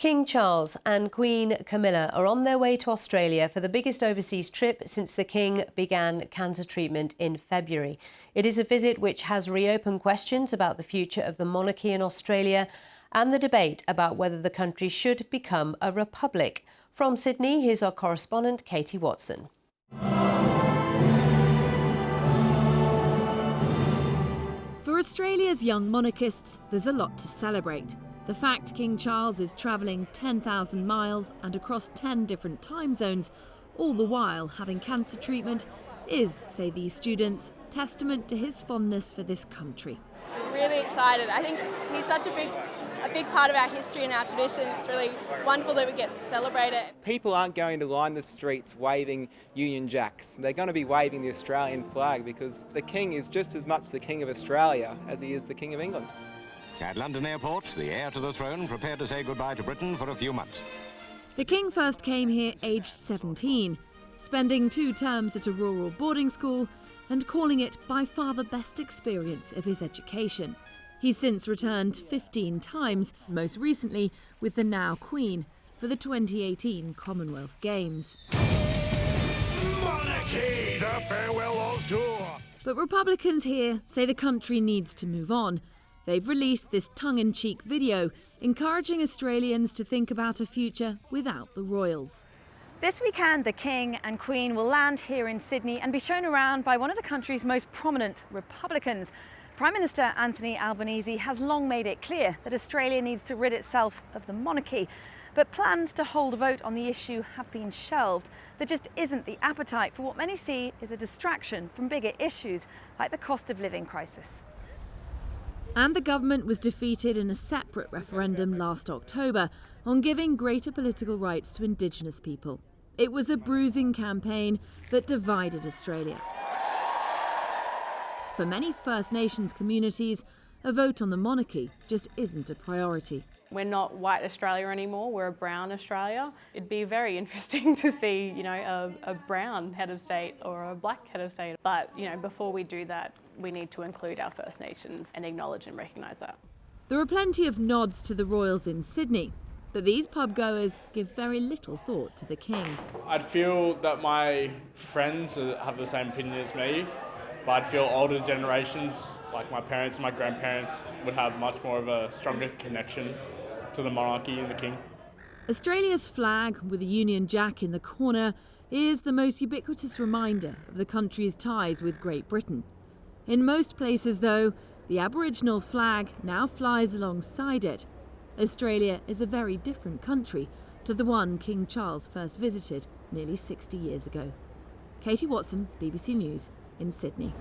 King Charles and Queen Camilla are on their way to Australia for the biggest overseas trip since the King began cancer treatment in February. It is a visit which has reopened questions about the future of the monarchy in Australia and the debate about whether the country should become a republic. From Sydney, here's our correspondent, Katie Watson. For Australia's young monarchists, there's a lot to celebrate. The fact King Charles is travelling 10,000 miles and across 10 different time zones, all the while having cancer treatment, is, say these students, testament to his fondness for this country. I'm really excited. I think he's such a big part of our history and our tradition. It's really wonderful that we get to celebrate it. People aren't going to line the streets waving Union Jacks. They're going to be waving the Australian flag because the King is just as much the King of Australia as he is the King of England. At London Airport, the heir to the throne prepared to say goodbye to Britain for a few months. The King first came here aged 17, spending 2 terms at a rural boarding school and calling it by far the best experience of his education. He's since returned 15 times, most recently with the now Queen for the 2018 Commonwealth Games. Monarchy, the Farewell Oz Tour! But Republicans here say the country needs to move on. They've released this tongue-in-cheek video encouraging Australians to think about a future without the royals. This weekend, the King and Queen will land here in Sydney and be shown around by one of the country's most prominent Republicans. Prime Minister Anthony Albanese has long made it clear that Australia needs to rid itself of the monarchy, but plans to hold a vote on the issue have been shelved. There just isn't the appetite for what many see as a distraction from bigger issues like the cost of living crisis. And the government was defeated in a separate referendum last October on giving greater political rights to Indigenous people. It was a bruising campaign that divided Australia. For many First Nations communities, a vote on the monarchy just isn't a priority. We're not white Australia anymore, we're a brown Australia. It'd be very interesting to see, a brown head of state or a black head of state. But, before we do that, we need to include our First Nations and acknowledge and recognise that. There are plenty of nods to the royals in Sydney, but these pub goers give very little thought to the King. I'd feel that my friends have the same opinion as me, but I'd feel older generations, like my parents and my grandparents, would have much more of a stronger connection to the monarchy and the King. Australia's flag, with the Union Jack in the corner, is the most ubiquitous reminder of the country's ties with Great Britain. In most places, though, the Aboriginal flag now flies alongside it. Australia is a very different country to the one King Charles first visited nearly 60 years ago. Katie Watson, BBC News in Sydney.